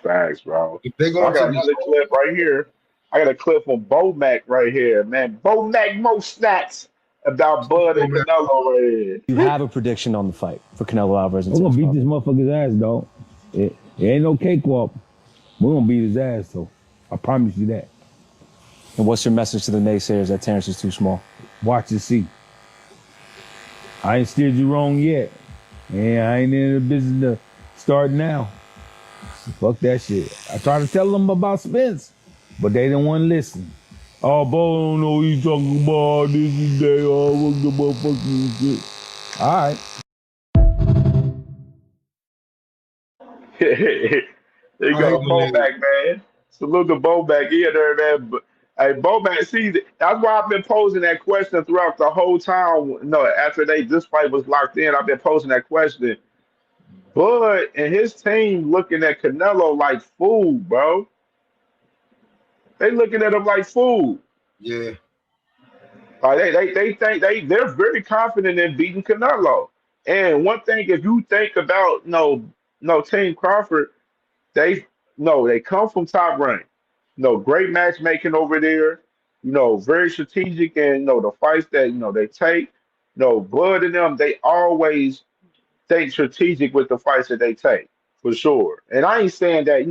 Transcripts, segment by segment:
Facts, bro. If they So go I into got this another clip right here. I got a clip from Bo Mac right here, man. Bo Mac Mo Snacks about Bud and Canelo right You here. have a prediction on the fight for Canelo Alvarez and We're gonna beat Terence this motherfucker's ass, dog. It ain't no cakewalk. We're gonna beat his ass, though. I promise you that. And what's your message to the naysayers that Terence is too small? Watch and see. I ain't steered you wrong yet. And I ain't in the business to start now. Fuck that shit. I tried to tell them about Spence, but they didn't want to listen. Oh, Bo don't know what he's talking about. This is that. Oh, what the motherfucking shit. All right. There you I hate go, when Bo they Mac, man. Salute to Bo Mac in there, man. But, hey, Bo Mac, see, that's why I've been posing that question throughout the whole time. No, after this fight was locked in, I've been posing that question. Bud and his team looking at Canelo like food, bro. They looking at him like food. yeah. Like they think they're very confident in beating Canelo. And one thing, if you think about no Team Crawford, they no they come from top rank. No great matchmaking over there. Very strategic, and the fights that they take. Bud and them, they always think strategic with the fights that they take for sure. And I ain't saying that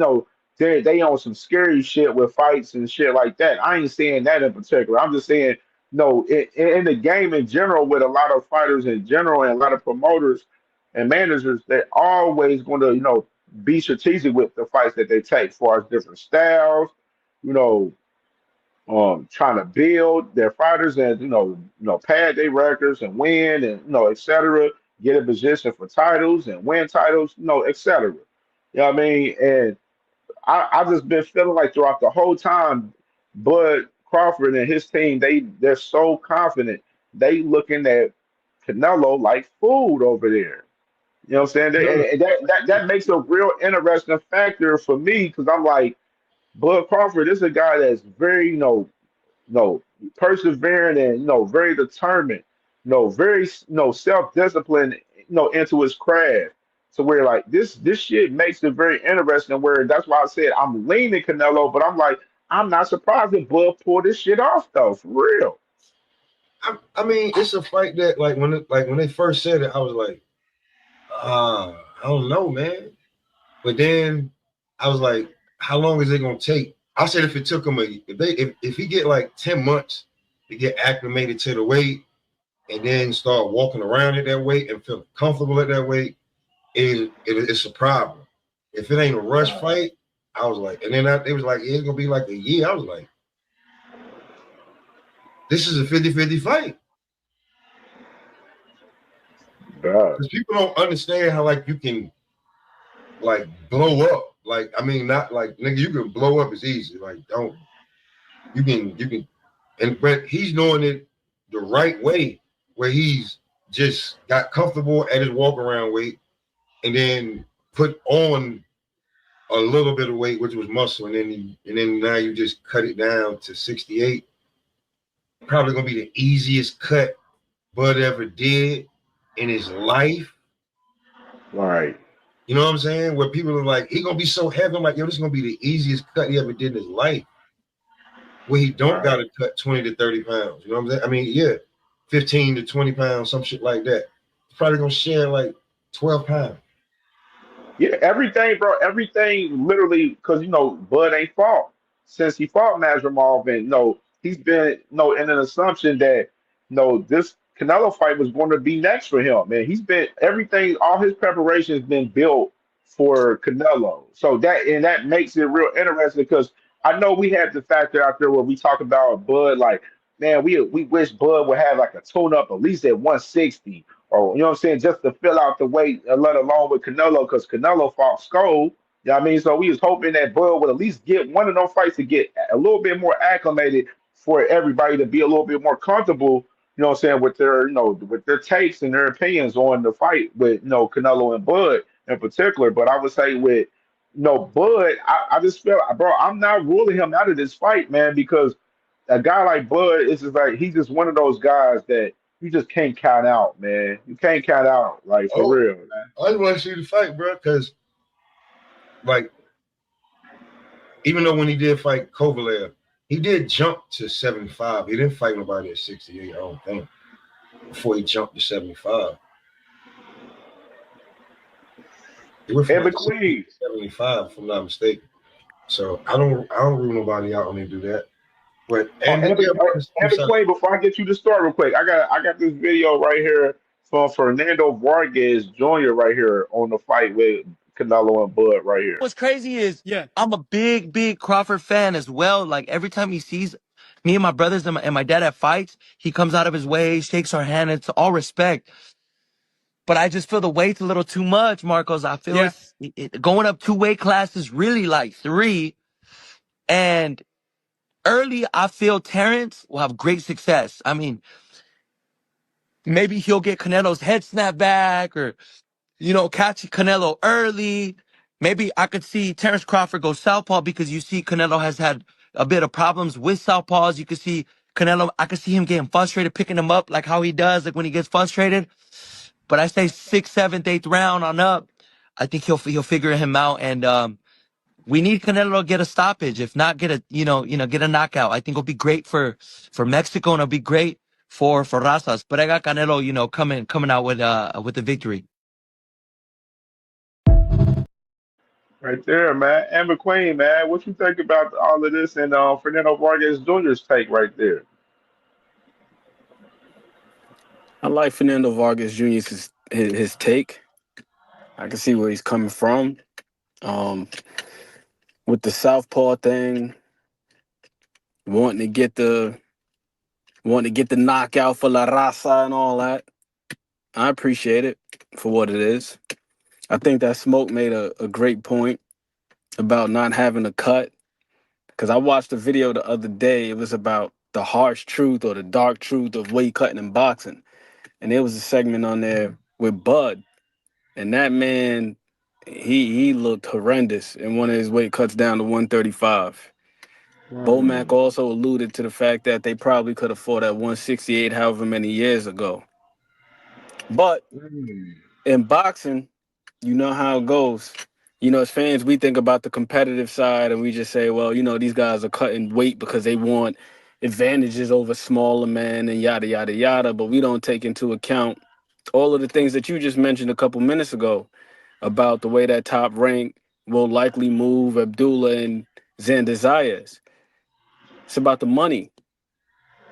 they on some scary shit with fights and shit like that. I ain't saying that in particular. I'm just saying no in the game in general, with a lot of fighters in general and a lot of promoters and managers, they're always going to be strategic with the fights that they take, as far as different styles. You know, trying to build their fighters and pad their records and win and et cetera, get in position for titles and win titles, et cetera. You know what I mean? And I just been feeling like throughout the whole time, Bud Crawford and his team, they're so confident. They looking at Canelo like food over there. You know what I'm saying? And that makes a real interesting factor for me, because I'm like, Bud Crawford is a guy that's very, persevering and very determined, very self-disciplined, into his craft. So where like this shit makes it very interesting. Where that's why I said I'm leaning Canelo, but I'm like I'm not surprised if Bud pulled this shit off though, for real. I mean, it's a fight that when they first said it, I was like, I don't know, man. But then I was like, how long is it gonna take? I said if it took him if he get like 10 months to get acclimated to the weight and then start walking around at that weight and feel comfortable at that weight, it's a problem. If it ain't a rush fight, I was like, and then it was like, it's gonna be like a year. I was like, this is a 50-50 fight. Because people don't understand how like you can like blow up. Like, I mean, not like nigga, you can blow up as easy. Like, don't you can but he's doing it the right way, where he's just got comfortable at his walk around weight and then put on a little bit of weight, which was muscle, and then now you just cut it down to 68. Probably gonna be the easiest cut Bud ever did in his life. Right. You know what I'm saying? Where people are like, he gonna be so heavy. I'm like, yo, this is gonna be the easiest cut he ever did in his life. Where he don't gotta cut 20 to 30 pounds. You know what I'm saying? I mean, yeah, 15 to 20 pounds, some shit like that. He's probably gonna share like 12 pounds. Yeah, everything, bro. Everything, literally, because Bud ain't fought since he fought Masvidal, and he's been in an assumption that this Canelo fight was going to be next for him. Man, he's been everything. All his preparation has been built for Canelo. So that makes it real interesting, because I know we had the factor out there where we talk about Bud, like, man, we wish Bud would have like a tune up at least at 160, or what I'm saying, just to fill out the weight, let alone with Canelo, because Canelo fought Skull. You know what I mean? So we was hoping that Bud would at least get one of those fights to get a little bit more acclimated, for everybody to be a little bit more comfortable, what I'm saying, with their, with their takes and their opinions on the fight with, Canelo and Bud in particular. But I would say with, Bud, I just feel, bro, I'm not ruling him out of this fight, man, because a guy like Bud is just like, he's just one of those guys that you just can't count out, man. You can't count out, like, for Oh, real, man. I just want to see the fight, bro, because like even though when he did fight Kovalev, he did jump to 75. He didn't fight nobody at 68, I don't think, before he jumped to 75. He went from And like 60 McQueen, to 75, if I'm not mistaken. So I don't rule nobody out when they do that. But and and, yeah, and McQueen, before I get you to start real quick, I got this video right here from Fernando Vargas Jr. right here on the fight with Canelo and Bud right here. What's crazy is I'm a big Crawford fan as well. Like every time he sees me and my brothers and my dad at fights, he comes out of his way, shakes our hand. It's all respect. But I just feel the weight's a little too much, Marcos. I feel going up 2 weight classes, really like 3. And early, I feel Terrence will have great success. I mean, maybe he'll get Canelo's head snapped back or, catch Canelo early. Maybe I could see Terrence Crawford go southpaw because you see Canelo has had a bit of problems with southpaws. You could see Canelo, I could see him getting frustrated, picking him up like how he does, like when he gets frustrated. But I say 6th, 7th, 8th round on up. I think he'll figure him out, and we need Canelo to get a stoppage. If not, get a knockout. I think it'll be great for Mexico, and it'll be great for Razas. But I got Canelo, coming out with the victory. Right there, man. And McQueen, man, what you think about all of this and Fernando Vargas Jr.'s take right there? I like Fernando Vargas Jr.'s his take. I can see where he's coming from. With the southpaw thing, wanting to get the knockout for La Raza and all that. I appreciate it for what it is. I think that Smoke made a great point about not having a cut. Because I watched a video the other day. It was about the harsh truth or the dark truth of weight cutting in boxing. And there was a segment on there with Bud. And that man, he looked horrendous in one of his weight cuts down to 135. Bomac Hmm. also alluded to the fact that they probably could have fought at 168 however many years ago. But Hmm. in boxing, you know how it goes. As fans, we think about the competitive side and we just say, well, these guys are cutting weight because they want advantages over smaller men and yada, yada, yada. But we don't take into account all of the things that you just mentioned a couple minutes ago about the way that Top Rank will likely move Abdullah and Xander Zayas. It's about the money,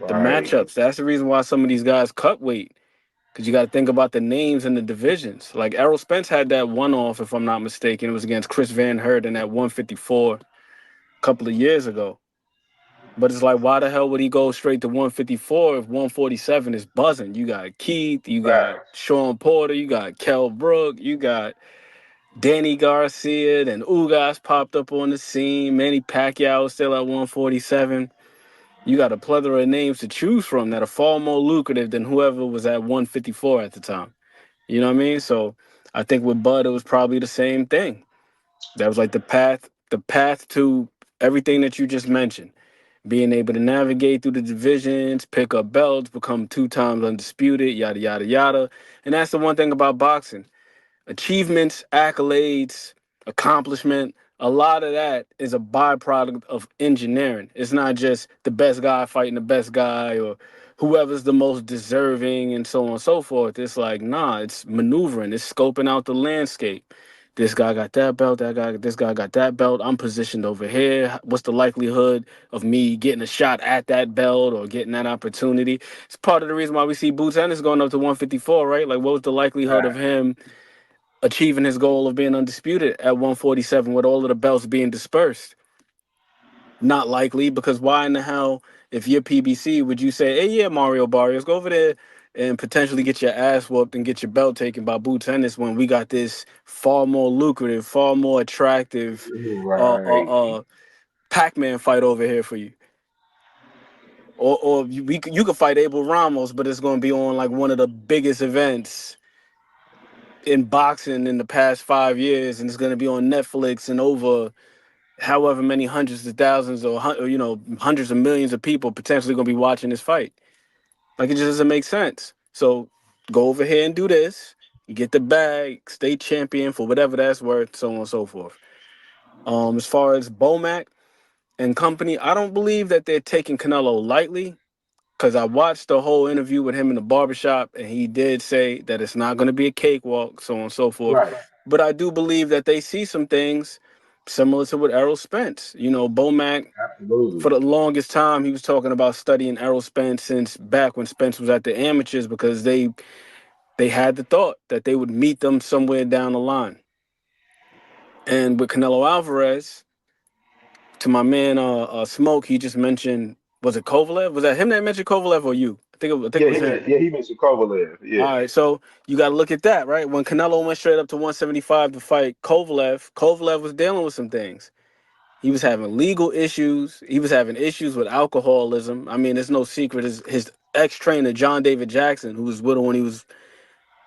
the Right. matchups. That's the reason why some of these guys cut weight. Because you got to think about the names and the divisions. Like Errol Spence had that one-off, if I'm not mistaken. It was against Chris Van Herten at 154 a couple of years ago. But it's like, why the hell would he go straight to 154 if 147 is buzzing? You got Keith, you got Facts. Sean Porter, you got Kell Brook, you got Danny Garcia, and Ugas popped up on the scene. Manny Pacquiao is still at 147. You got a plethora of names to choose from that are far more lucrative than whoever was at 154 at the time. You know what I mean? So I think with Bud, it was probably the same thing. That was like the path to everything that you just mentioned. Being able to navigate through the divisions, pick up belts, become 2 times undisputed, yada, yada, yada. And that's the one thing about boxing. Achievements, accolades, accomplishment, a lot of that is a byproduct of engineering. It's not just the best guy fighting the best guy or whoever's the most deserving and so on and so forth. It's like, nah, it's maneuvering, it's scoping out the landscape. This guy got that belt, this guy got that belt. I'm positioned over here. What's the likelihood of me getting a shot at that belt or getting that opportunity? It's part of the reason why we see Boots Ennis going up to 154, right? Like, what was the likelihood of Facts. him achieving his goal of being undisputed at 147 with all of the belts being dispersed? Not likely, because why in the hell, if you're PBC, would you say, hey, yeah, Mario Barrios, go over there and potentially get your ass whooped and get your belt taken by Boots Ennis when we got this far more lucrative, far more attractive Right. Pac-Man fight over here for you? Or you could fight Abel Ramos, but it's going to be on like one of the biggest events in boxing in the past 5 years, and it's going to be on Netflix, and over however many hundreds of thousands or hundreds of millions of people potentially going to be watching this fight. Like, it just doesn't make sense. So go over here and do this. You get the bag, stay champion for whatever that's worth, so on and so forth. As far as Bomac, and company, I don't believe that they're taking Canelo lightly, because I watched the whole interview with him in the barbershop, and he did say that it's not going to be a cakewalk, so on and so forth. Right. But I do believe that they see some things similar to what Errol Spence. You know, Bomac, Absolutely. for the longest time, he was talking about studying Errol Spence since back when Spence was at the amateurs, because they had the thought that they would meet them somewhere down the line. And with Canelo Alvarez, to my man Smoke, he just mentioned, was it Kovalev? Was that him that mentioned Kovalev or you? I think it was him. He mentioned Kovalev. All Yeah. right, so you got to look at that, right? When Canelo went straight up to 175 to fight Kovalev, Kovalev was dealing with some things. He was having legal issues. He was having issues with alcoholism. I mean, it's no secret. His ex-trainer, John David Jackson, who was with him when he was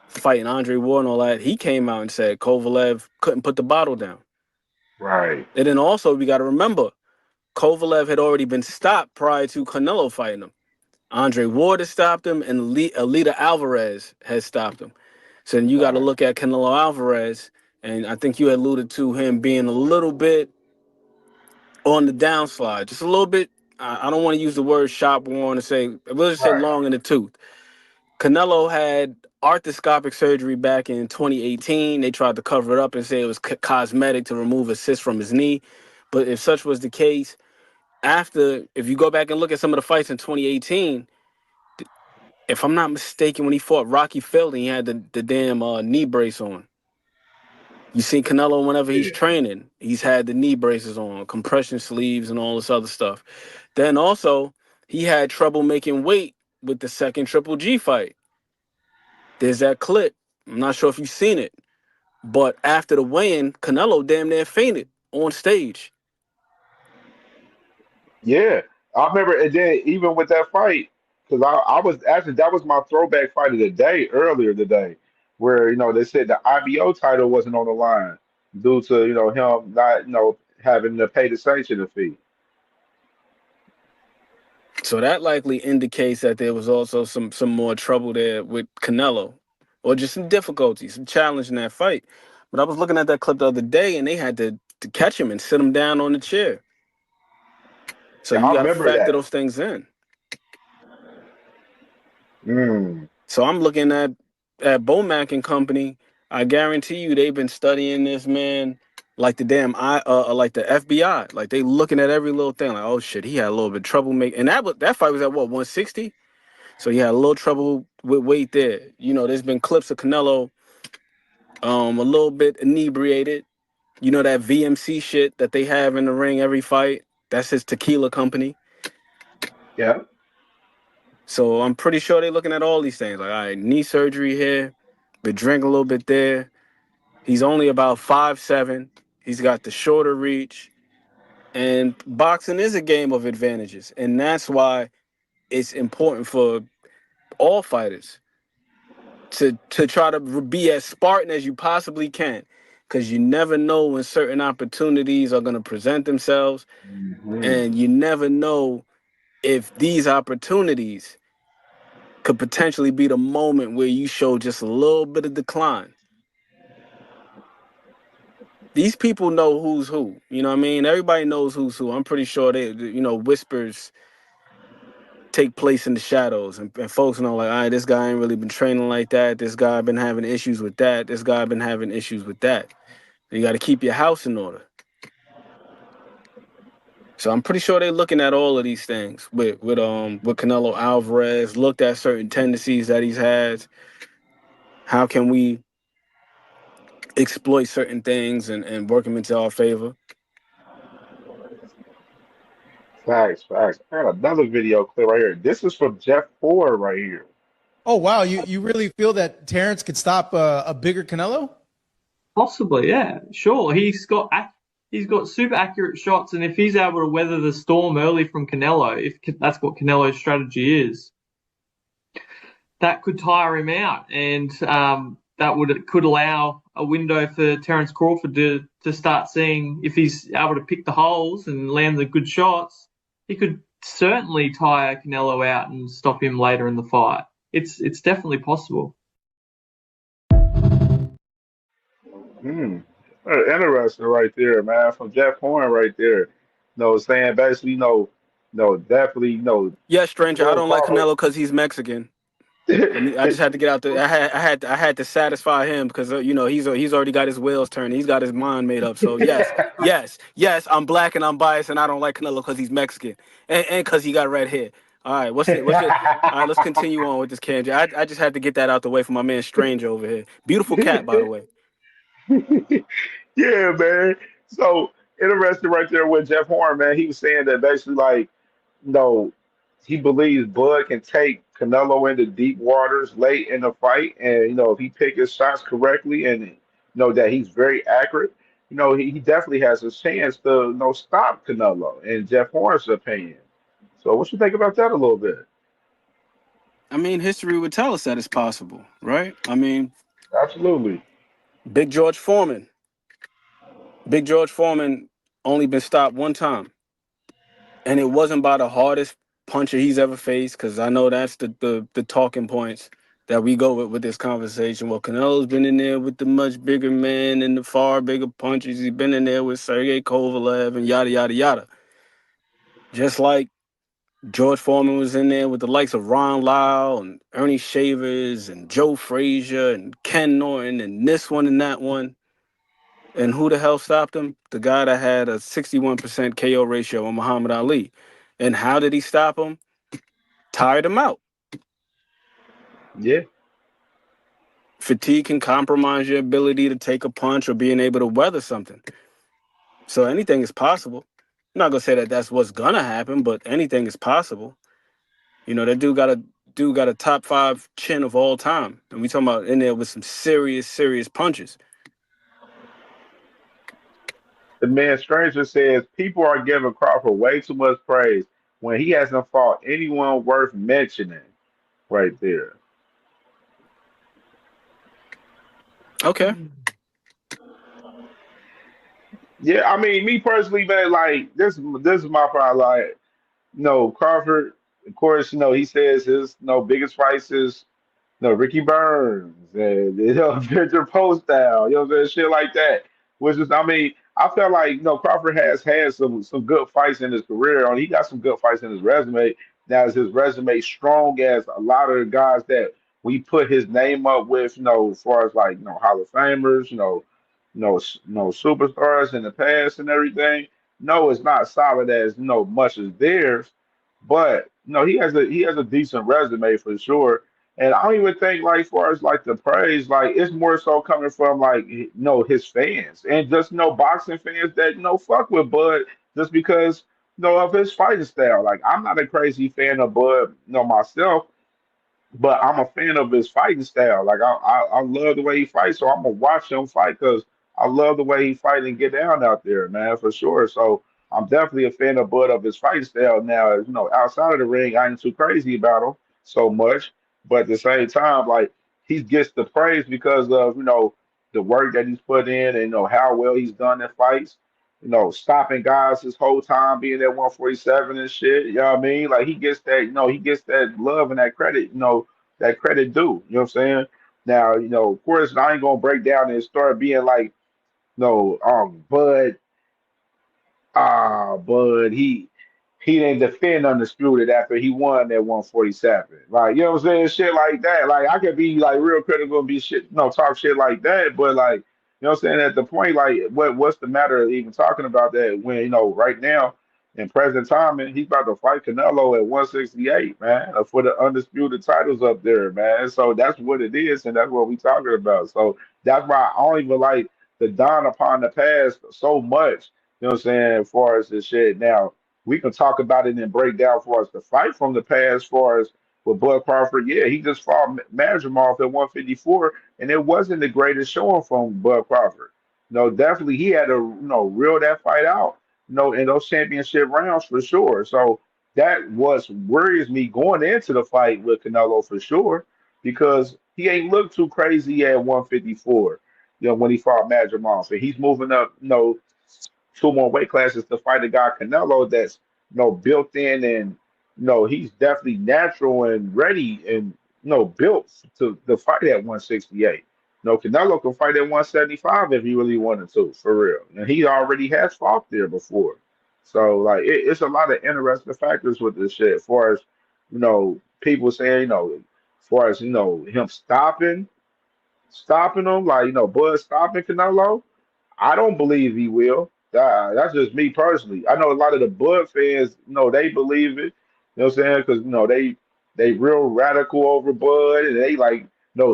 fighting Andre Ward and all that, he came out and said Kovalev couldn't put the bottle down. Right. And then also, we got to remember, Kovalev had already been stopped prior to Canelo fighting him. Andre Ward has stopped him, and Alida Alvarez has stopped him. So then you got to Right. look at Canelo Alvarez, and I think you alluded to him being a little bit on the downslide, just a little bit. I don't want to use the word shop worn to say, we'll just say Right. long in the tooth. Canelo had arthroscopic surgery back in 2018. They tried to cover it up and say it was cosmetic to remove a cyst from his knee. But if such was the case, if you go back and look at some of the fights in 2018, if I'm not mistaken, when he fought Rocky Fielding, he had the damn knee brace on. You see Canelo whenever he's Yeah. training, he's had the knee braces on, compression sleeves, and all this other stuff. Then also, he had trouble making weight with the second Triple G fight. There's that clip. I'm not sure if you've seen it, but after the weigh-in, Canelo damn near fainted on stage. Yeah. I remember, and then even with that fight, because I was actually that was my throwback fight of the day earlier today, where they said the IBO title wasn't on the line due to him not having to pay the sanction fee. So that likely indicates that there was also some more trouble there with Canelo, or just some difficulties, some challenge in that fight. But I was looking at that clip the other day, and they had to catch him and sit him down on the chair. So Yeah, you I got to remember factor that. those things in. Mm. So I'm looking at Bomac and company. I guarantee you they've been studying this man like the damn like the FBI. Like they looking at every little thing. Like, oh shit, he had a little bit of trouble making. And that fight was at what, 160? So he had a little trouble with weight there. There's been clips of Canelo a little bit inebriated. You know that VMC shit that they have in the ring every fight? That's his tequila company. Yeah. So I'm pretty sure they're looking at all these things. Like, all right, knee surgery here, been drinking a little bit there. He's only about 5'7". He's got the shorter reach. And boxing is a game of advantages. And that's why it's important for all fighters to try to be as Spartan as you possibly can. Because you never know when certain opportunities are going to present themselves. Hmm. And you never know if these opportunities could potentially be the moment where you show just a little bit of decline. These people know who's who. You know what I mean? Everybody knows who's who. I'm pretty sure whispers take place in the shadows, and folks know, like, all right, this guy ain't really been training like that. This guy been having issues with that. This guy been having issues with that. You got to keep your house in order. So I'm pretty sure they're looking at all of these things with Canelo Alvarez, looked at certain tendencies that he's had. How can we exploit certain things and work them into our favor? Facts, facts. I got another video clip right here. This is from Jeff Ford right here. Oh wow, you really feel that Terrence could stop a bigger Canelo? Possibly, yeah, sure. He's got super accurate shots, and if he's able to weather the storm early from Canelo, if that's what Canelo's strategy is, that could tire him out, and could allow a window for Terence Crawford to start seeing if he's able to pick the holes and land the good shots. He could certainly tire Canelo out and stop him later in the fight. It's definitely possible. Hmm. Interesting right there, man. From Jeff Horn right there. No, saying basically, no, definitely, no. Yes, stranger. I Bud don't like Crawford. Canelo because he's Mexican. I just had to get out there. I had to satisfy him because he's already got his wheels turning. He's got his mind made up. So yes. I'm black and I'm biased and I don't like Canelo because he's Mexican and because he got red hair. All right, what's it? All right, let's continue on with this Cam. I just had to get that out the way for my man Stranger over here. Beautiful cat, by the way. Yeah, man. So interesting right there with Jeff Horn, man. He was saying that basically, like, no, he believes Bud can take Canelo into deep waters late in the fight, and if he pick his shots correctly, and that he's very accurate, he definitely has a chance to stop Canelo, in Jeff Horn's opinion. So, what you think about that a little bit? I mean, history would tell us that it's possible, right? I mean, Absolutely. Big George Foreman. Big George Foreman only been stopped one time, and it wasn't by the hardest puncher he's ever faced. Because I know that's the talking points that we go with this conversation. Well, Canelo's been in there with the much bigger men and the far bigger punchers. He's been in there with Sergey Kovalev and yada yada yada. Just like George Foreman was in there with the likes of Ron Lyle and Ernie Shavers and Joe Frazier and Ken Norton and this one and that one. And who the hell stopped him? The guy that had a 61% KO ratio on Muhammad Ali. And how did he stop him? Tired him out. Yeah. Fatigue can compromise your ability to take a punch or being able to weather something. So anything is possible. I'm not gonna say that that's what's gonna happen, but anything is possible. That dude got a top 5 chin of all time, and we talking about in there with some serious punches. The man Stranger says people are giving Crawford way too much praise when he hasn't fought anyone worth mentioning. Right there. Okay. Yeah, I mean, me personally, man, like this is my problem. Like, Crawford, of course, he says his biggest fights is Ricky Burns and Victor Post style, what I'm saying, shit like that. Which is, I mean, I felt like Crawford has had some good fights in his career. He got some good fights in his resume. Now is his resume strong as a lot of the guys that we put his name up with, as far as like Hall of Famers, superstars in the past and everything. No, it's not solid as much as theirs, but he has a decent resume for sure. And I don't even think like as far as like the praise, like it's more so coming from like his fans and just boxing fans that fuck with Bud just because of his fighting style. Like I'm not a crazy fan of Bud, myself, but I'm a fan of his fighting style. Like I love the way he fights, so I'm gonna watch him fight because I love the way he fight and get down out there, man, for sure. So I'm definitely a fan of Bud of his fighting style. Now, outside of the ring, I ain't too crazy about him so much, but at the same time, like he gets the praise because of the work that he's put in and how well he's done in fights. Stopping guys his whole time being at 147 and shit. You know what I mean? Like he gets that love and that credit, that credit due. You know what I'm saying? Now, of course, I ain't gonna break down and start being like, Bud, Bud, he didn't defend undisputed after he won that 147. Like, you know what I'm saying? Shit like that. Like, I could be like real critical and be shit, talk shit like that. But like, what I'm saying? At the point, like, what's the matter of even talking about that when right now in present time, and he's about to fight Canelo at 168, man, for the undisputed titles up there, man. So that's what it is, and that's what we talking about. So that's why I don't even like the dawn upon the past so much. You know what I'm saying? As far as this shit now, we can talk about it and break down for us the fight from the past, for us with Bud Crawford. Yeah, he just fought Madrimov at 154, and it wasn't the greatest showing from Bud Crawford. No, definitely he had to reel that fight out. In those championship rounds for sure. So that was worries me going into the fight with Canelo for sure because he ain't looked too crazy at 154. When he fought Madrimov, and he's moving up, two more weight classes to fight a guy Canelo that's built in and he's definitely natural and ready and built to fight at 168. Canelo can fight at 175 if he really wanted to, for real. And he already has fought there before. So like it's a lot of interesting factors with this shit. As far as people saying as far as him stopping him, like Bud stopping Canelo. I don't believe he will. That's just me personally. I know a lot of the Bud fans, they believe it. You know what I'm saying? Because they real radical over Bud, and they like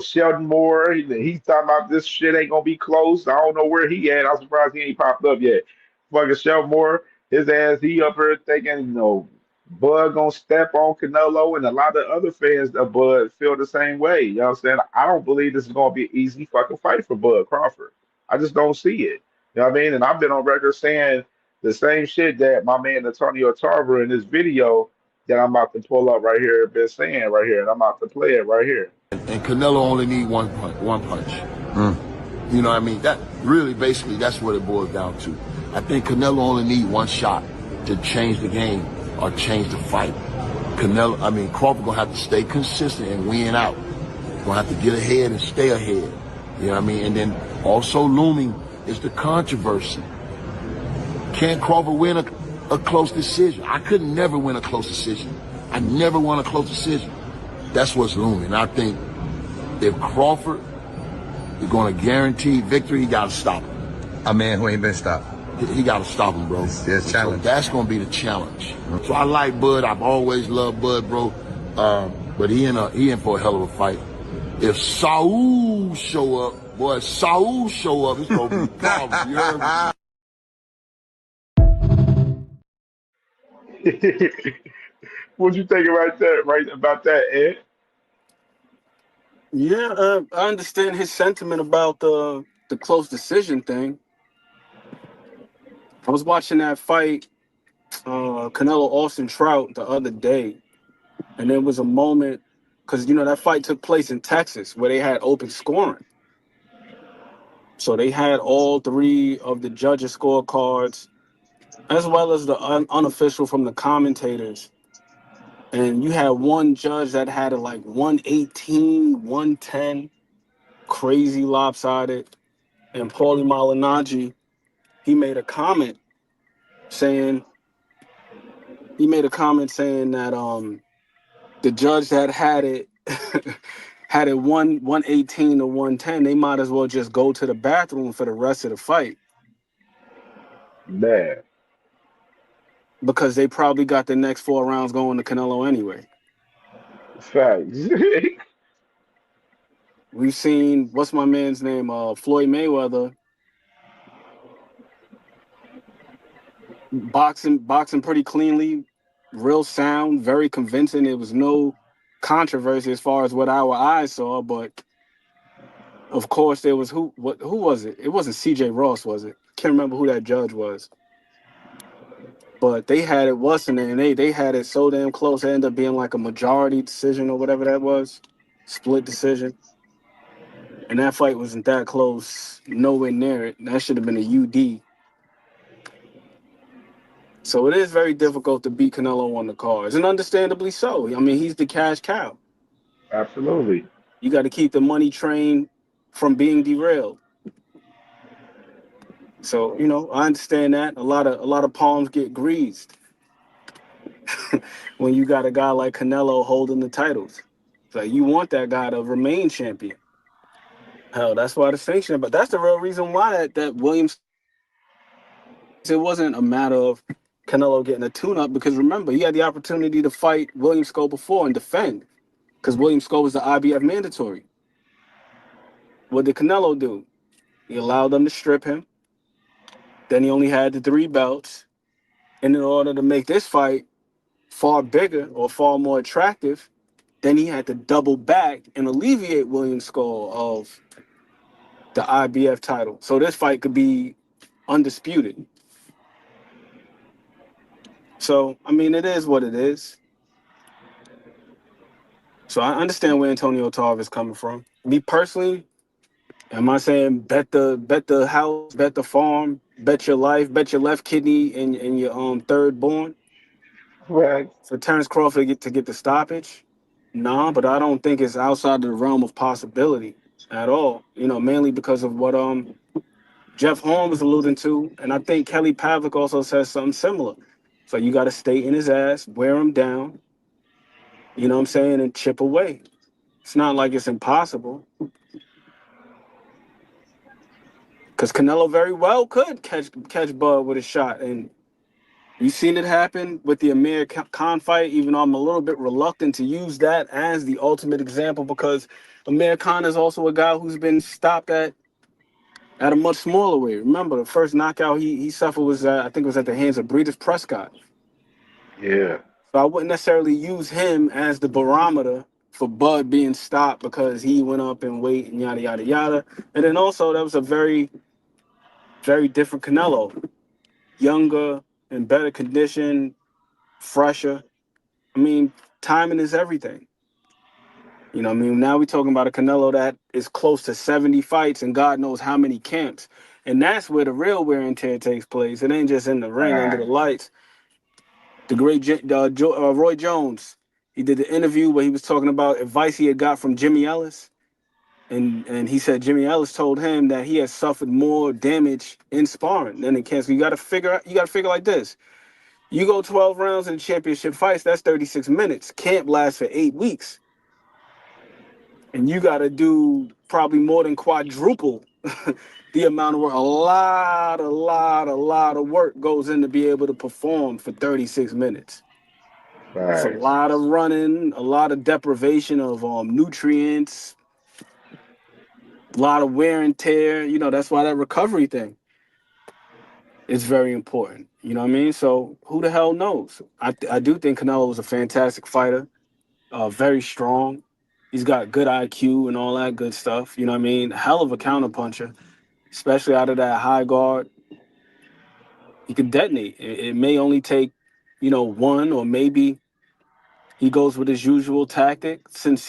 Sheldon Moore. He's talking about this shit ain't gonna be close. I don't know where he at. I'm surprised he ain't popped up yet. Fucking Sheldon Moore, his ass, he up here thinking Bud gonna step on Canelo, and a lot of other fans of Bud feel the same way. You know what I'm saying? I don't believe this is gonna be an easy fucking fight for Bud Crawford. I just don't see it. You know what I mean? And I've been on record saying the same shit that my man Antonio Tarver in this video that I'm about to pull up right here been saying right here, and I'm about to play it right here. And Canelo only need one punch. You know what I mean? That really, basically, that's what it boils down to. I think Canelo only need one shot to change the game or change the fight. Crawford gonna have to stay consistent and win out. Gonna have to get ahead and stay ahead. You know what I mean? And then also looming is the controversy. Can Crawford win a close decision? I could never win a close decision. I never won a close decision. That's what's looming. I think if Crawford is going to guarantee victory, he got to stop him. A man who ain't been stopped. He got to stop him, bro. It's a challenge. So that's going to be the challenge. So I like Bud. I've always loved Bud, bro. But he in for a hell of a fight. If Saul show up, it's going to be problems. You heard What you thinking right about that, Ed? Yeah, I understand his sentiment about the close decision thing. I was watching that fight, Canelo Austin Trout, the other day, and there was a moment because that fight took place in Texas where they had open scoring. So they had all three of the judges' scorecards, as well as the unofficial from the commentators. And you had one judge that had it like 118, 110, crazy lopsided. And Paulie Malignaggi, he made a comment saying that the judge that had it had it 118 to 110, they might as well just go to the bathroom for the rest of the fight. Man. Because they probably got the next 4 rounds going to Canelo anyway. Facts. We've seen, what's my man's name? Floyd Mayweather. Boxing pretty cleanly, real sound, very convincing. There was no controversy as far as what our eyes saw, but of course there was who was it? It wasn't CJ Ross, was it? Can't remember who that judge was. But they had it and they had it so damn close. It ended up being like a majority decision or whatever that was, split decision. And that fight wasn't that close, nowhere near it. That should have been a UD. So it is very difficult to beat Canelo on the cards, and understandably so. I mean, he's the cash cow. Absolutely. You got to keep the money train from being derailed. So I understand that a lot of palms get greased when you got a guy like Canelo holding the titles. It's like you want that guy to remain champion. Hell, that's why the sanction. But that's the real reason why that Williams. It wasn't a matter of Canelo getting a tune-up, because remember, he had the opportunity to fight William Sco before and defend, because William Sco was the IBF mandatory. What did Canelo do? He allowed them to strip him. Then he only had the 3 belts. And in order to make this fight far bigger or far more attractive, then he had to double back and alleviate William Sco of the IBF title. So this fight could be undisputed. So, I mean, it is what it is. So I understand where Antonio Tarver is coming from. Me personally, am I saying bet the house, bet the farm, bet your life, bet your left kidney and your third born? Right. For Terrence Crawford to get the stoppage? Nah, but I don't think it's outside the realm of possibility at all. Mainly because of what Jeff Horn was alluding to, and I think Kelly Pavlik also says something similar. So you got to stay in his ass, wear him down, you know what I'm saying, and chip away. It's not like it's impossible, because Canelo very well could catch Bud with a shot, and you've seen it happen with the Amir Khan fight. Even though I'm a little bit reluctant to use that as the ultimate example, because Amir Khan is also a guy who's been stopped at a much smaller weight. Remember, the first knockout he suffered was I think it was at the hands of Breeders Prescott. Yeah. So I wouldn't necessarily use him as the barometer for Bud being stopped because he went up in weight and yada yada yada. And then also that was a very, very different Canelo, younger in better condition, fresher. I mean, timing is everything. You know what I mean? Now we're talking about a Canelo that is close to 70 fights and God knows how many camps. And that's where the real wear and tear takes place. It ain't just in the ring under the Right. lights. The great Roy Jones, he did the interview where he was talking about advice he had got from Jimmy Ellis. And he said Jimmy Ellis told him that he had suffered more damage in sparring than in camp. So you got to figure like this. You go 12 rounds in championship fights, that's 36 minutes. Camp lasts for 8 weeks. And you got to do probably more than quadruple the amount of work. A lot of work goes in to be able to perform for 36 minutes. It's a Facts. lot of running, a lot of deprivation of nutrients, a lot of wear and tear. You know, that's why that recovery thing is very important. You know what I mean? So who the hell knows? I do think Canelo is a fantastic fighter, very strong. He's got good IQ and all that good stuff. You know what I mean? Hell of a counterpuncher, especially out of that high guard. He can detonate. It may only take, one, or maybe he goes with his usual tactic since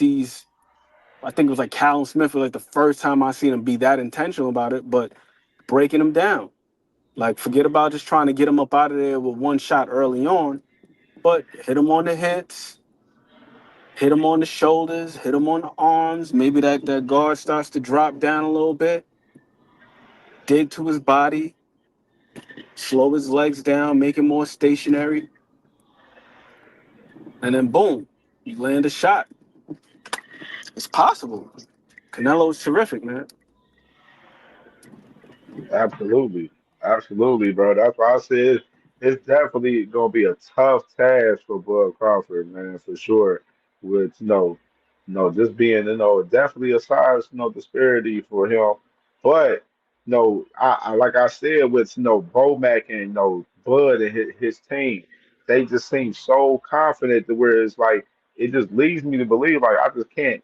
I think it was like Callum Smith was like the first time I seen him be that intentional about it, but breaking him down. Like, forget about just trying to get him up out of there with one shot early on, but hit him on the hits, hit him on the shoulders, hit him on the arms. Maybe that guard starts to drop down a little bit, dig to his body, slow his legs down, make him more stationary, and then boom, you land a shot. It's possible. Canelo's terrific, man. Absolutely, absolutely, bro. That's why I said it's definitely gonna be a tough task for Bud Crawford, man, for sure. With just being definitely a size disparity for him, but I like I said with Bomac and Bud and his team, they just seem so confident to where it's like it just leads me to believe like I just can't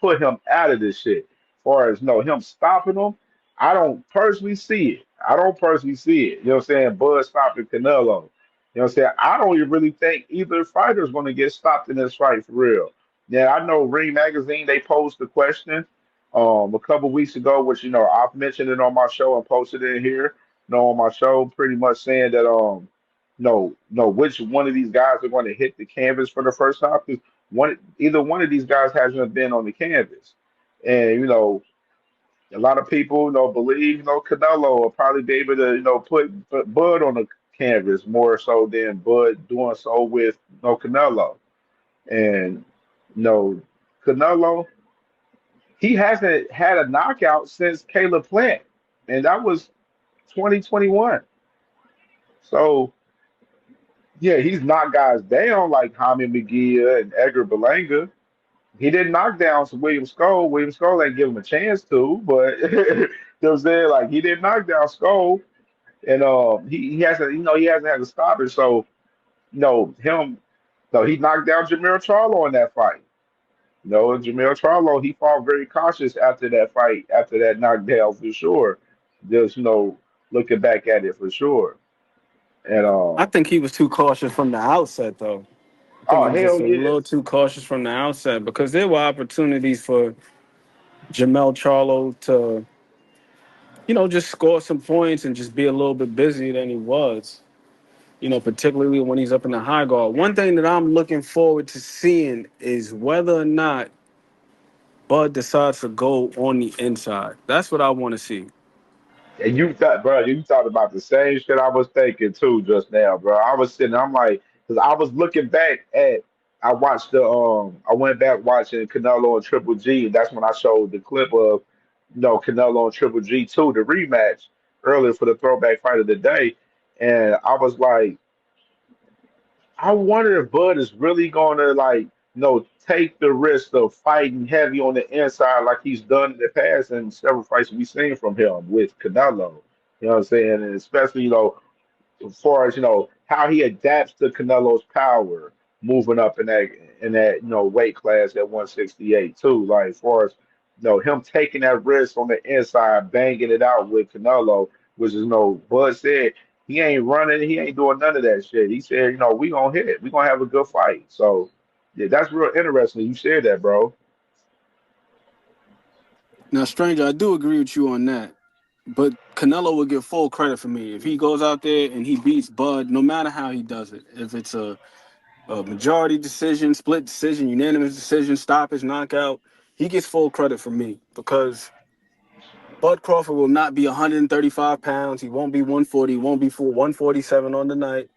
put him out of this shit. Far as him stopping him, I don't personally see it. I don't personally see it. You know what I'm saying? Bud stopping Canelo. You know what I'm saying? I don't even really think either fighter is going to get stopped in this fight for real. Yeah, I know Ring Magazine, they posed the question a couple weeks ago, which I've mentioned it on my show and posted it in here. On my show, pretty much saying that no, which one of these guys are going to hit the canvas for the first time? Either one of these guys hasn't been on the canvas. And a lot of people believe Canelo will probably be able to put Bud on the canvas more so than Bud doing so with Canelo. And Canelo, he hasn't had a knockout since Caleb Plant, and that was 2021. So yeah, he's knocked guys down like Jaime McGee and Edgar Berlanga. He didn't knock down William Skull. William Skull ain't give him a chance to, but you know what I'm saying? Like he didn't knock down Skull, and he hasn't he hasn't had to stop it. So him he knocked down Jamil Charlo in that fight. Jamil Charlo, he fought very cautious after that fight, after that knockdown for sure. Just looking back at it for sure. And I think he was too cautious from the outset, though. I think oh he was just hell a yeah, little too cautious from the outset because there were opportunities for Jamel Charlo to, just score some points and just be a little bit busier than he was. Particularly when he's up in the high guard. One thing that I'm looking forward to seeing is whether or not Bud decides to go on the inside. That's what I want to see. And you thought, bro, you thought about the same shit I was thinking too just now, bro. I was sitting, I'm like, because I was looking back at, I watched I went back watching Canelo and Triple G, and that's when I showed the clip of, Canelo and Triple G too, the rematch earlier for the throwback fight of the day, and I was like, I wonder if Bud is really going to take the risk of fighting heavy on the inside like he's done in the past and several fights we've seen from him with Canelo. You know what I'm saying? And especially, as far as how he adapts to Canelo's power, moving up in that weight class at 168 too. Like as far as him taking that risk on the inside, banging it out with Canelo, which is Bud said he ain't running, he ain't doing none of that shit. He said, we gonna hit, we gonna have a good fight. So yeah, that's real interesting. You said that, bro. Now, Stranger, I do agree with you on that. But Canelo would get full credit for me if he goes out there and he beats Bud, no matter how he does it. If it's a majority decision, split decision, unanimous decision, stoppage, knockout, he gets full credit from me because Bud Crawford will not be 135 pounds. He won't be 140. He won't be full 147 on the night.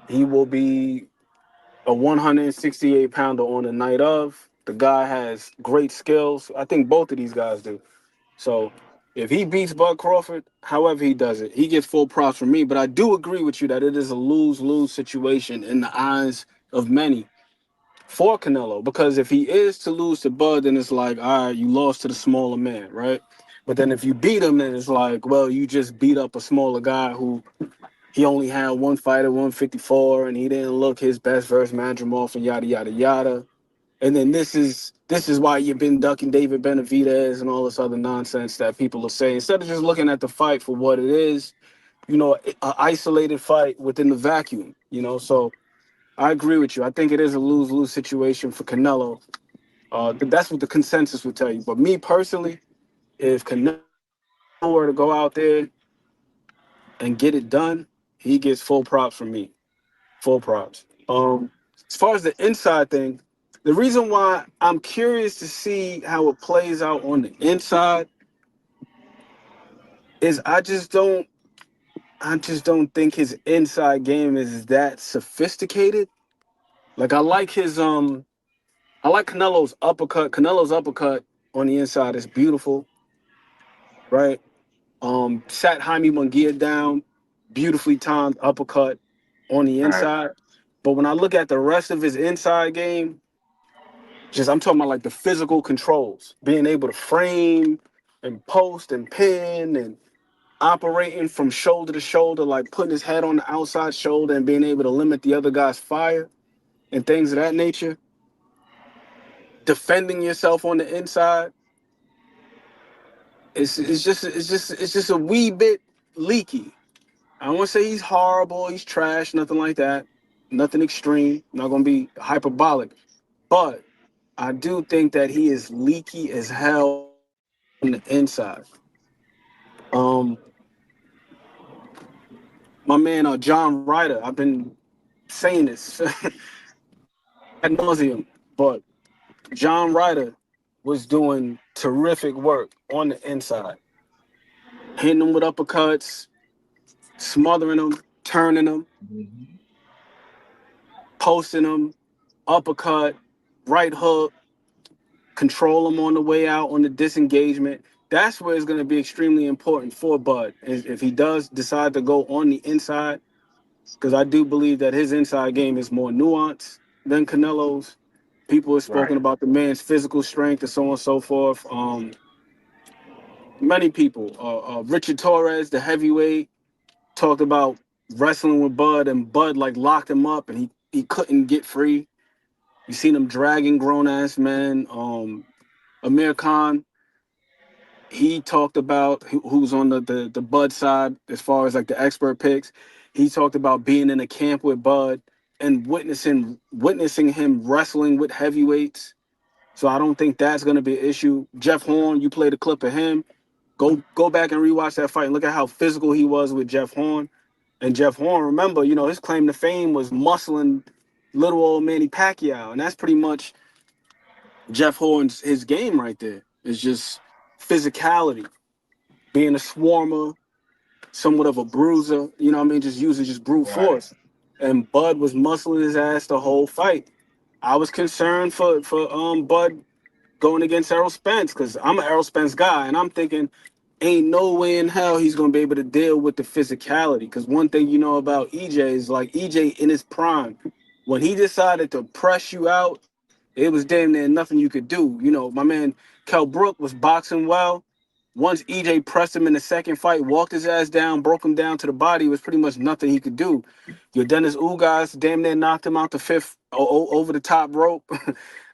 He will be a 168 pounder on the night of. The guy has great skills. I think both of these guys do. So if he beats Bud Crawford, however he does it, he gets full props from me. But I do agree with you that it is a lose-lose situation in the eyes of many for Canelo. Because if he is to lose to Bud, then it's like, all right, you lost to the smaller man, right? But then if you beat him, then it's like, well, you just beat up a smaller guy who he only had one fight at 154 and he didn't look his best versus Madrimov and yada yada yada. And then this is why you've been ducking David Benavidez and all this other nonsense that people are saying. Instead of just looking at the fight for what it is, an isolated fight within the vacuum, So I agree with you. I think it is a lose-lose situation for Canelo. That's what the consensus would tell you. But me personally, if Canelo were to go out there and get it done, he gets full props from me. Full props. As far as the inside thing, the reason why I'm curious to see how it plays out on the inside is I just don't think his inside game is that sophisticated. Like I like Canelo's uppercut. Canelo's uppercut on the inside is beautiful, right? Sat Jaime Munguia down, beautifully timed uppercut on the All right. inside. But when I look at the rest of his inside game, just I'm talking about like the physical controls, being able to frame and post and pin and operating from shoulder to shoulder, like putting his head on the outside shoulder and being able to limit the other guy's fire and things of that nature. Defending yourself on the inside, it's just a wee bit leaky. I don't want to say he's horrible, he's trash, nothing like that, nothing extreme. I'm not gonna be hyperbolic, but I do think that he is leaky as hell on the inside. Um, my man, John Ryder, I've been saying this ad nauseum, but John Ryder was doing terrific work on the inside, hitting them with uppercuts, smothering them, turning them, Mhm. posting them, uppercut, right hook, control them on the way out on the disengagement. That's where it's going to be extremely important for Bud if he does decide to go on the inside, because I do believe that his inside game is more nuanced than Canelo's. People have Right. spoken about the man's physical strength and so on and so forth. Many people, Richard Torres, the heavyweight, talked about wrestling with Bud and Bud like locked him up and he couldn't get free. You seen him dragging grown ass men. Amir Khan, he talked about who's on the Bud side as far as like the expert picks. He talked about being in a camp with Bud and witnessing him wrestling with heavyweights. So I don't think that's going to be an issue. Jeff Horn, you played a clip of him. Go back and rewatch that fight and look at how physical he was with Jeff Horn. And Jeff Horn, remember, his claim to fame was muscling little old Manny Pacquiao, and that's pretty much Jeff Horn's his game right there. It's just physicality. being a swarmer, somewhat of a bruiser. You know what I mean? Just using just brute Right. force. And Bud was muscling his ass the whole fight. I was concerned for Bud going against Errol Spence because I'm an Errol Spence guy, and I'm thinking, ain't no way in hell he's gonna be able to deal with the physicality. Because one thing you know about EJ is like EJ in his prime, when he decided to press you out, it was damn near nothing you could do. You know, my man Kell Brook was boxing well. Once EJ pressed him in the second fight, walked his ass down, broke him down to the body, it was pretty much nothing he could do. Your Dennis Ugas damn near knocked him out the fifth over the top rope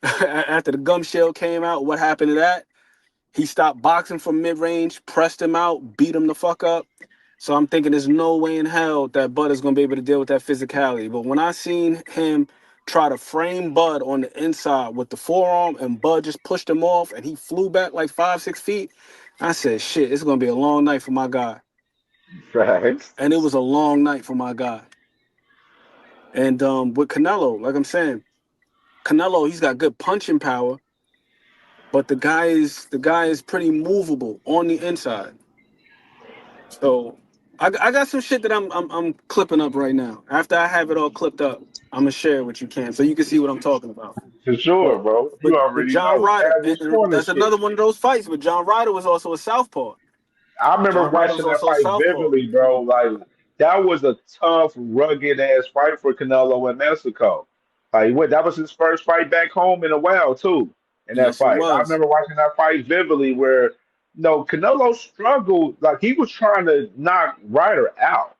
after the gum shell came out. What happened to that? He stopped boxing from mid range, pressed him out, beat him the fuck up. So I'm thinking there's no way in hell that Bud is gonna be able to deal with that physicality. But when I seen him try to frame Bud on the inside with the forearm and Bud just pushed him off and he flew back like 5, 6 feet, I said, shit, it's gonna be a long night for my guy. Right. And it was a long night for my guy. And with Canelo, like I'm saying, Canelo, he's got good punching power, but the guy is pretty movable on the inside. So I got some shit that I'm clipping up right now. After I have it all clipped up, I'm gonna share it with you, Cam, so you can see what I'm talking about. For sure, But bro. but You but already John know. Ryder, Casual and corner that's shit. another one of those fights. But John Ryder was also a southpaw. I remember John Ryder was watching that also a fight southpaw. vividly, bro. Like that was a tough, rugged ass fight for Canelo in Mexico. That was his first fight back home in a while too. In that Yes, it fight, I was. remember watching that fight vividly, where Canelo struggled, like he was trying to knock Ryder out.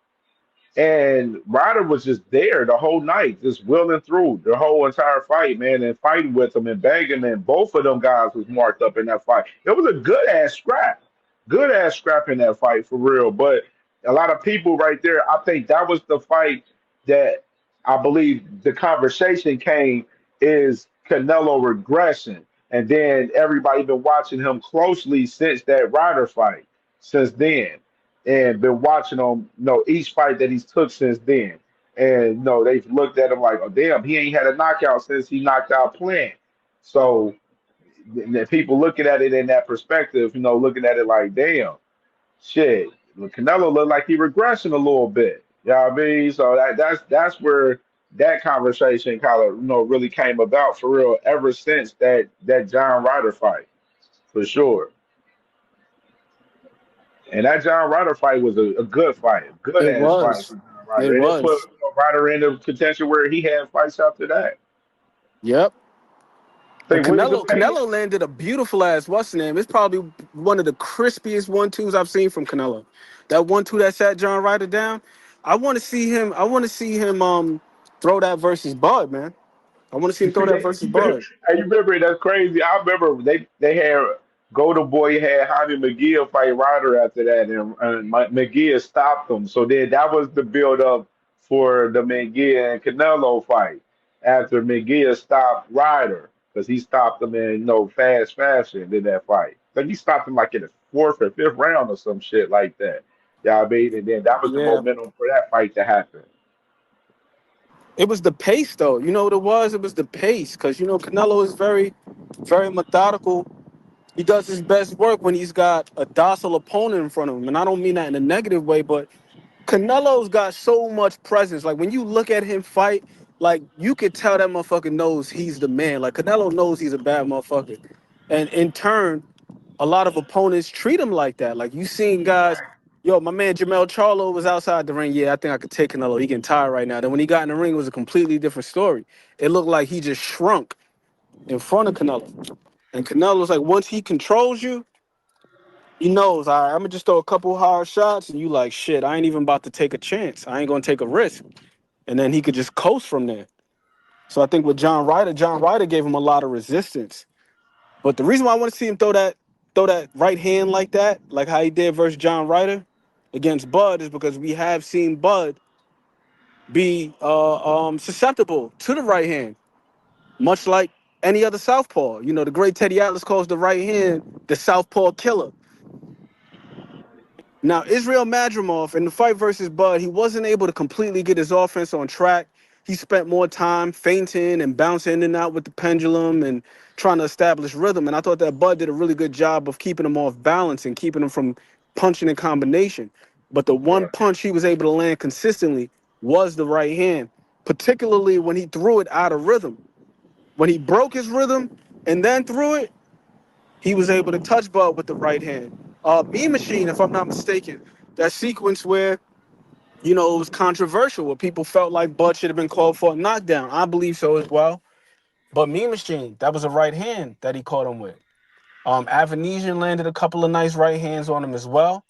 And Ryder was just there the whole night, just willing through the whole entire fight, man, and fighting with him and banging. And both of them guys was marked up in that fight. It was a good ass scrap in that fight for real. But a lot of people right there, I think that was the fight that I believe the conversation came is Canelo regression, and then everybody been watching him closely since that Ryder fight, since then and been watching him, each fight that he's took since then. And they've looked at him like, oh damn, he ain't had a knockout since he knocked out Plant. So people looking at it in that perspective, looking at it like, damn, shit, Canelo looked like he regressing a little bit. You know what I mean? So that's where that conversation kind of really came about for real ever since that John Ryder fight, for sure. And that John Ryder fight was a good fight, a good It ass fight was. for John It Ryder. And it put was. Ryder into contention where he had fights after that. Yep. I And think what was the pace? Canelo landed a beautiful ass. What's the name? It's probably one of the crispiest 1-2s I've seen from Canelo. That 1-2 that sat John Ryder down. I want to see him. I want to see him throw that versus Bud, man. I want to see him throw that versus Bud. Hey, you remember that's crazy. I remember they had Golden Boy had Jaime McGee fight Ryder after that, and McGee stopped him. So then that was the build up for the McGee and Canelo fight after McGee stopped Ryder because he stopped him in fast fashion in that fight. Like he stopped him like in the fourth or fifth round or some shit like that. Yeah, I mean, and then that was the Yeah. momentum for that fight to happen. It was the pace, though. You know what it was? It was the pace, because Canelo is very, very methodical. He does his best work when he's got a docile opponent in front of him, and I don't mean that in a negative way, but Canelo's got so much presence. Like when you look at him fight, like you could tell that motherfucker knows he's the man. Like Canelo knows he's a bad motherfucker, and in turn, a lot of opponents treat him like that. Like you seen guys, yo, my man Jamel Charlo was outside the ring. Yeah, I think I could take Canelo. He getting tired right now. Then when he got in the ring, it was a completely different story. It looked like he just shrunk in front of Canelo. And Canelo's like, once he controls you, he knows, all right, I'm gonna just throw a couple hard shots, and you like, shit, I ain't even about to take a chance. I ain't gonna take a risk. And then he could just coast from there. So I think with John Ryder gave him a lot of resistance. But the reason why I want to see him throw that right hand like that, like how he did versus John Ryder against Bud, is because we have seen Bud be susceptible to the right hand, much like any other southpaw. The great Teddy Atlas calls the right hand the southpaw killer. Now, Israel Madrimov in the fight versus Bud, he wasn't able to completely get his offense on track. He spent more time feinting and bouncing in and out with the pendulum and trying to establish rhythm. And I thought that Bud did a really good job of keeping him off balance and keeping him from punching in combination. But the one punch he was able to land consistently was the right hand, particularly when he threw it out of rhythm. When he broke his rhythm and then threw it, he was able to touch Bud with the right hand. Mean Machine, if I'm not mistaken, that sequence where, you know, it was controversial, where people felt like Bud should have been called for a knockdown. I believe so as well. But Mean Machine, that was a right hand that he caught him with. Avanesian landed a couple of nice right hands on him as well.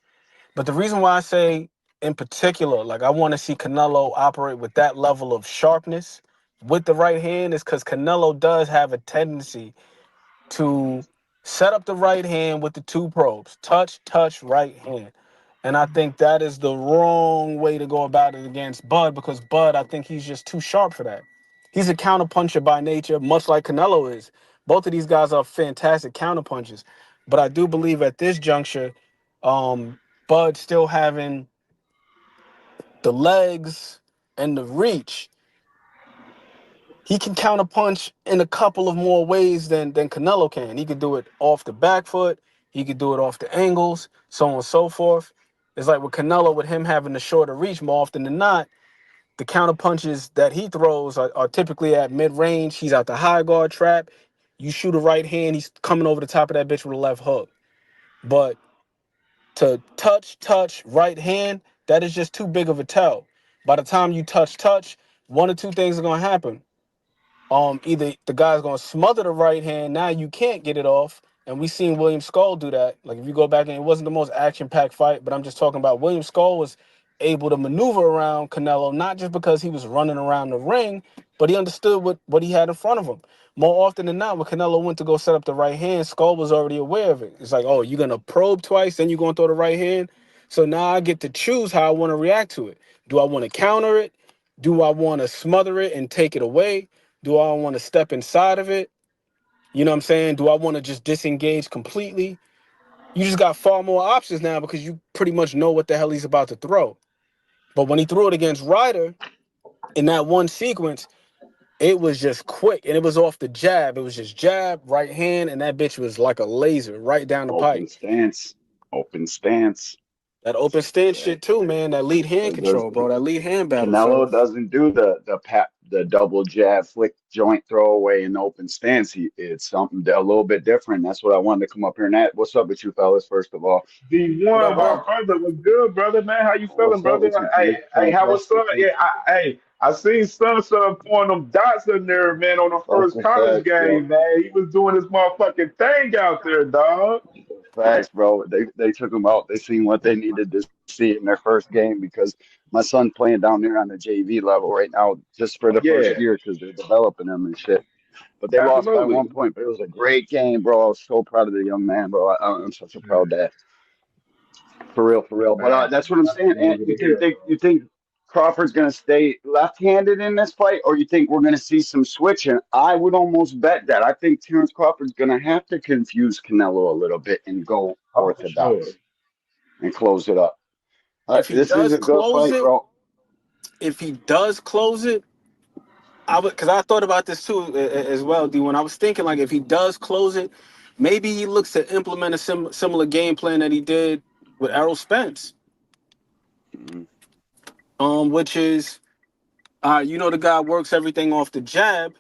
But the reason why I say in particular, like I want to see Canelo operate with that level of sharpness with the right hand is because Canelo does have a tendency to set up the right hand with the two probes. Touch, touch, right hand. And I think that is the wrong way to go about it against Bud, because Bud, I think he's just too sharp for that. He's a counterpuncher by nature, much like Canelo is. Both of these guys are fantastic counterpunchers. But I do believe at this juncture, Bud still having the legs and the reach, he can counterpunch in a couple of more ways than Canelo can. He could do it off the back foot. He could do it off the angles, so on and so forth. It's like with Canelo, with him having the shorter reach more often than not, the counterpunches that he throws are typically at mid-range. He's out the high guard trap. You shoot a right hand, he's coming over the top of that bitch with a left hook. But to touch, right hand, that is just too big of a tell. By the time you touch, one or two things are going to happen. Either the guy's gonna smother the right hand, now you can't get it off, and we seen William Skull do that. Like if you go back, and it wasn't the most action-packed fight, but I'm just talking about William Skull was able to maneuver around Canelo, not just because he was running around the ring, but he understood what he had in front of him. More often than not, when Canelo went to go set up the right hand, Skull was already aware of it. It's like, oh, you're gonna probe twice, then you're gonna throw the right hand. So now I get to choose how I want to react to it. Do I want to counter it? Do I want to smother it and take it away? Do I want to step inside of it? You know what I'm saying? Do I want to just disengage completely? You just got far more options now because you pretty much know what the hell he's about to throw. But when he threw it against Ryder in that one sequence, it was just quick and it was off the jab. It was just jab, right hand, and that bitch was like a laser right down the Open pipe. stance. Open stance. That open stance Yeah. shit too, man. That lead hand control, bro. That lead hand battle. Canelo doesn't do the double jab flick joint throwaway in the open stance. It's something a little bit different. That's what I wanted to come up here and ask. What's up with you fellas? First of all, D1, what brother? What's good, brother? Man, how you feeling, what's up brother? with you, Hey, King? hey, how was son? Fantastic. Yeah, I seen son throwing them dots in there, man, on the That's first the college facts, yo. game, man. He was doing his motherfucking thing out there, dog. Facts, bro. They took them out. They seen what they needed to see in their first game because my son's playing down there on the JV level right now, just for the first Yeah, year because they're developing them and shit. But they lost by absolutely. 1 point. But it was a great game, bro. I was so proud of the young man, bro. I'm such a proud dad. For real, for real. But Man, that's what I'm saying. And over here. you think Crawford's gonna stay left-handed in this fight, or you think we're gonna see some switching? I would almost bet that. I think Terrence Crawford's gonna have to confuse Canelo a little bit and go Oh, for sure. orthodox and close it up. If he This is does a good close fight, it, bro. I would, because I thought about this too as well, D. When I was thinking, like, if he does close it, maybe he looks to implement a similar game plan that he did with Errol Spence, which is, you know, the guy works everything off the jab.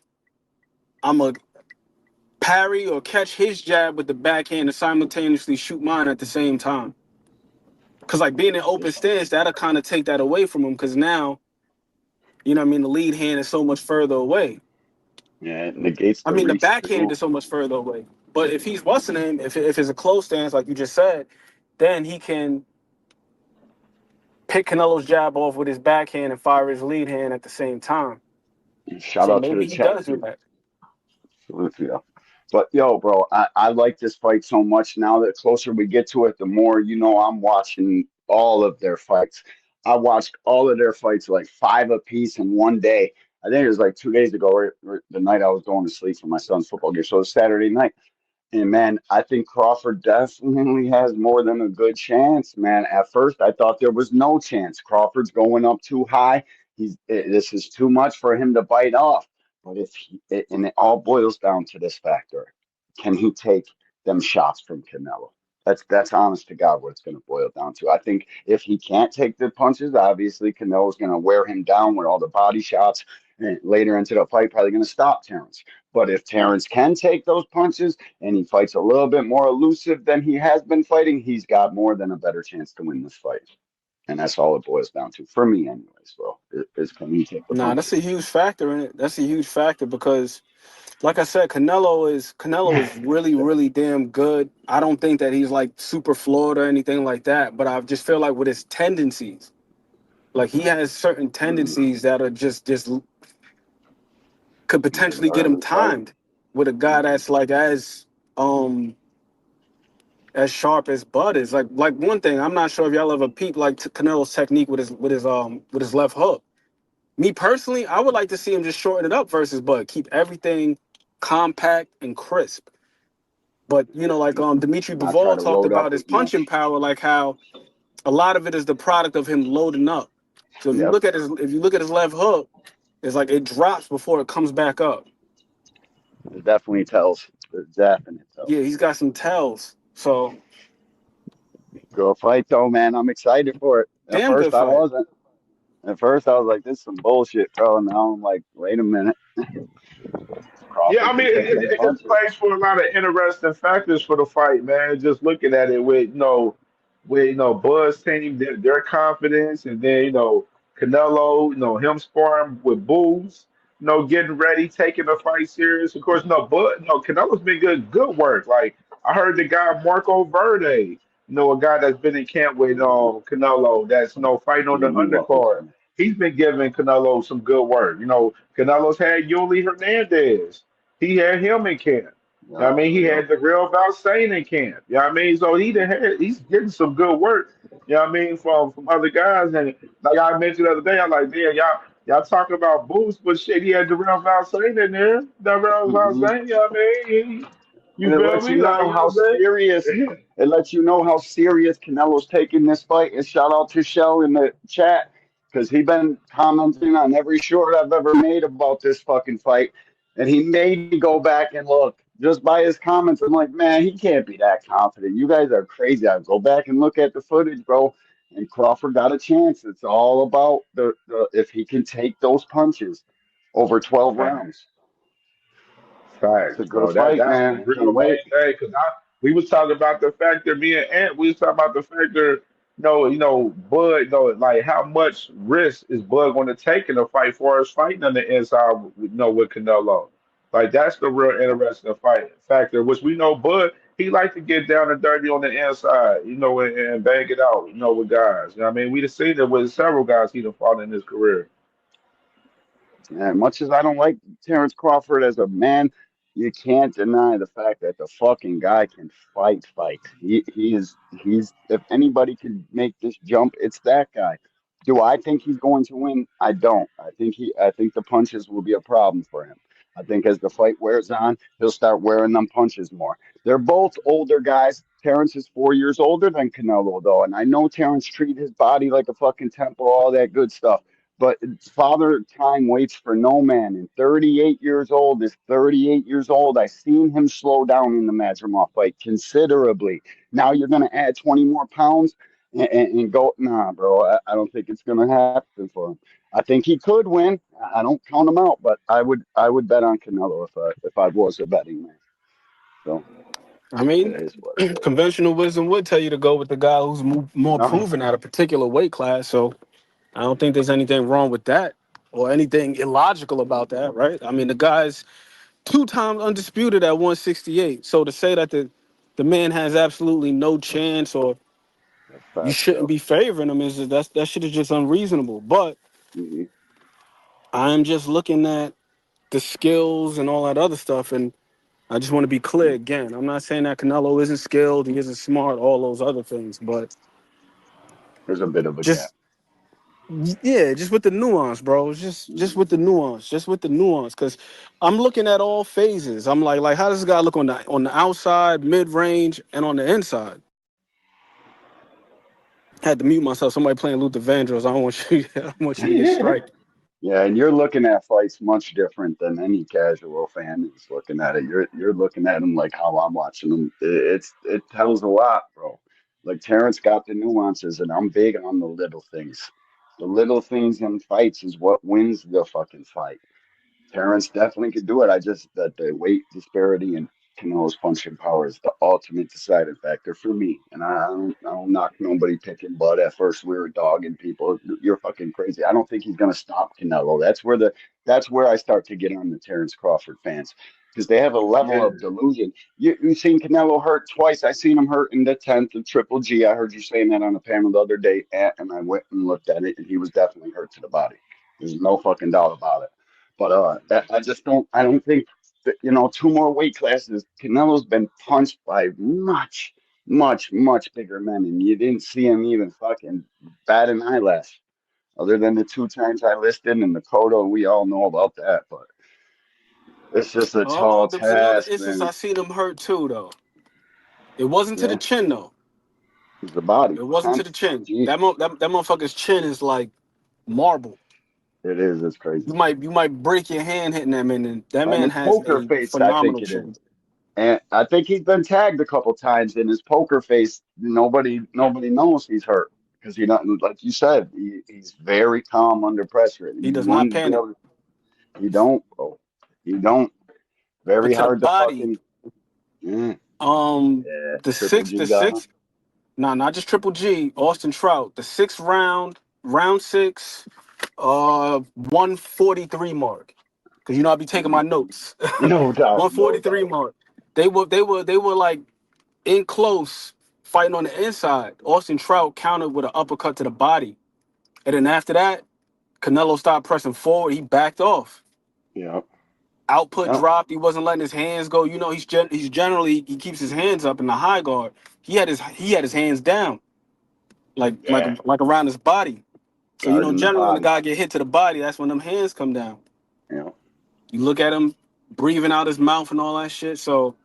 I'm a parry or catch his jab with the backhand and simultaneously shoot mine at the same time. Because, like, being in open stance, that'll kind of take that away from him, because now, you know what I mean, the lead hand is so much further away. Yeah, it negates I the mean, the reach backhand too. is so much further away. But if he's busting him, if it's a close stance, like you just said, then he can pick Canelo's jab off with his backhand and fire his lead hand at the same time. Shout So out to maybe the he chat does do too. that. Yeah. But yo, bro, I like this fight so much. Now that closer we get to it, the more I'm watching all of their fights. I watched all of their fights like 5 apiece in one day. I think it was like 2 days ago, or the night I was going to sleep for my son's football game. So it was Saturday night. And man, I think Crawford definitely has more than a good chance, man. At first, I thought there was no chance. Crawford's going up too high. This is too much for him to bite off. But and it all boils down to this factor: can he take them shots from Canelo? That's honest to God what it's going to boil down to. I think if he can't take the punches, obviously Canelo's going to wear him down with all the body shots, and later into the fight, probably going to stop Terrence. But if Terrence can take those punches and he fights a little bit more elusive than he has been fighting, he's got more than a better chance to win this fight. And that's all it boils down to for me, anyways. Bro, is can he take the Nah, punches? that's a huge factor in it. That's a huge factor because, like I said, Canelo is really, really damn good. I don't think that he's like super flawed or anything like that, but I just feel like with his tendencies, like he has certain tendencies that are just could potentially get him timed with a guy that's like as sharp as Bud is. Like one thing, I'm not sure if y'all ever peeped like Canelo's technique with his left hook. Me personally, I would like to see him just shorten it up versus Bud, keep everything compact and crisp. But like Dimitri Not try Bivol to talked load up about his as punching much. power, like how a lot of it is the product of him loading up. So if you Yep. look at his left hook, it's like it drops before it comes back up. It definitely tells. It definitely Yeah, tells. he's got some tells. So Good fight though, man. I'm excited for it. At damn good first I fight. wasn't. At first I was like, this is some bullshit, bro. Now I'm like, wait a minute. Yeah, Crawford I mean, can take them it just punches. plays for a lot of interesting factors for the fight, man. Just looking at it with Buzz team, their confidence, and then Canelo, him sparring with Bulls, getting ready, taking the fight serious. Of course, no, but no, Canelo's been good work. Like I heard the guy Marco Verde, a guy that's been in camp with Canelo, that's fighting on the He was, undercard. He's been giving Canelo some good work. Canelo's had Yuli Hernandez. He had him in camp. You know what I mean? He yep. had the real Valsane in camp. You know what I mean? So he's getting some good work, you know what I mean, from other guys. And like I mentioned the other day, I'm like, man, y'all talking about boost, but shit, he had the real Valsane in there. The real Hmm. Valsane, you know what I mean? And You it feel lets me? you Like, know you know how what I'm serious. saying? It lets you know how serious Canelo's taking this fight. And shout out to Shell in the chat because he been commenting on every short I've ever made about this fucking fight, and he made me go back and look just by his comments. I'm like, man, he can't be that confident. You guys are crazy. I go back and look at the footage, bro. And Crawford got a chance. It's all about the if he can take those punches over 12 rounds. It's Facts, a good bro. That fight, that's the man. real Can't main wait. thing. Cause we was talking about the factor. Me and Ant, we was talking about the factor. Bud. Like how much risk is Bud going to take in a fight for us fighting on the inside? With Canelo. Like that's the real interesting fight factor. Which we know Bud. He like to get down and dirty on the inside. And bang it out. With guys. You know what I mean? We have seen it with several guys he done fought in his career. And much as I don't like Terrence Crawford as a man, you can't deny the fact that the fucking guy can fight. He's if anybody can make this jump, it's that guy. Do I think he's going to win? I don't. I think the punches will be a problem for him. I think as the fight wears on, he'll start wearing them punches more. They're both older guys. Terrence is 4 years older than Canelo, though, and I know Terrence treat his body like a fucking temple, all that good stuff. But Father Time waits for no man. And 38 years old is 38 years old. I seen him slow down in the Madrimov fight considerably. Now you're going to add 20 more pounds and go, nah, bro. I don't think it's going to happen for him. I think he could win. I don't count him out, but I would bet on Canelo if I was a betting man. So I mean, it is what it is. conventional wisdom would tell you to go with the guy who's more No. proven at a particular weight class. So I don't think there's anything wrong with that or anything illogical about that, right? I mean, the guy's 2 times undisputed at 168. So to say that the man has absolutely no chance or That's you facts, shouldn't though. be favoring him that shit is just unreasonable. But Hmm. I'm just looking at the skills and all that other stuff, and I just want to be clear again. I'm not saying that Canelo isn't skilled, he isn't smart, all those other things, but There's a bit of a gap. just yeah, just with the nuance, bro. Just with the nuance, because I'm looking at all phases. I'm like, how does this guy look on the outside, mid range, and on the inside? Had to mute myself. Somebody playing Luther Vandross. I don't want you. I don't want you to get striked. Yeah, and you're looking at fights much different than any casual fan is looking at it. You're looking at them like how I'm watching them. It tells a lot, bro. Like Terrence got the nuances, and I'm big on the little things. The little things in fights is what wins the fucking fight. Terrence definitely could do it. I just that the weight disparity and Canelo's punching power is the ultimate deciding factor for me. And I don't knock nobody picking butt. At first we were dogging people. You're fucking crazy. I don't think he's gonna stop Canelo. That's where I start to get on the Terrence Crawford fans. Because they have a level Yeah. of delusion. You've seen Canelo hurt twice. I seen him hurt in the 10th of Triple G. I heard you saying that on the panel the other day, and I went and looked at it, and he was definitely hurt to the body. There's no fucking doubt about it. But I just don't. I don't think that, two more weight classes. Canelo's been punched by much, much, much bigger men, and you didn't see him even fucking bat an eyelash, other than the 2 times I listed and the Cotto. We all know about that, but it's just a tall There was another task, instance I man. seen him hurt too, though. It wasn't to the Yeah, chin though. it's the body. It wasn't to 10th. the chin. Gee, That motherfucker's chin is like marble. it is. It's crazy. You might break your hand hitting that man. And that And man his has poker a face, I think phenomenal it chin. is. And I think he's been tagged a couple times in his poker face. Nobody knows he's hurt because he not like you said. He's very calm under pressure. He He's does not one to be panic. able. He don't, bro. He don't. But Very to the hard to body, fucking. Yeah, yeah. the Triple sixth, G got him. not just Triple G, Austin Trout, the 6th round, round 6, 143 mark. Because I be taking my notes. No doubt, no 143 doubt. mark. They were like in close, fighting on the inside. Austin Trout countered with an uppercut to the body. And then after that, Canelo stopped pressing forward. He backed off. Yeah, Output yeah, dropped. He wasn't letting his hands go. He's generally he keeps his hands up in the high guard. He had his hands down, yeah. like around his body. So Guard in the generally when the body. guy get hit to the body, that's when them hands come down. Yeah, You look at him breathing out his mouth and all that shit. So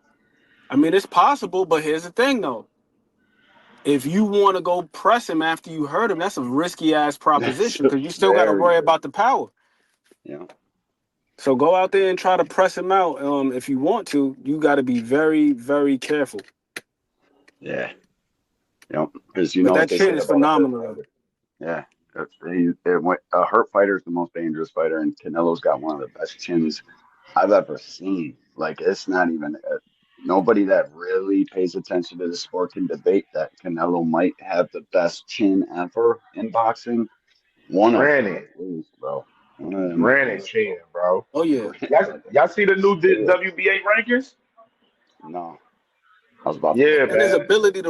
I mean, it's possible, but here's the thing though. If you want to go press him after you hurt him, that's a risky ass that's proposition because you still got to very worry good. about the power. Yeah, So go out there and try to press him out. If you want to, you got to be very, very careful. yeah. Yeah, because But what that they chin say is about a hurt phenomenal. fighter. Yeah, a hurt fighter is the most dangerous fighter, and Canelo's got one of the best chins I've ever seen. Like, it's not even nobody that really pays attention to the sport can debate that Canelo might have the best chin ever in boxing. One of them, Granny, at least, bro. One of them, at Granny least. chin, bro. Oh yeah. Y'all see the new Yeah. WBA rankings? No, I was about to Yeah, look And at his it. man. ability to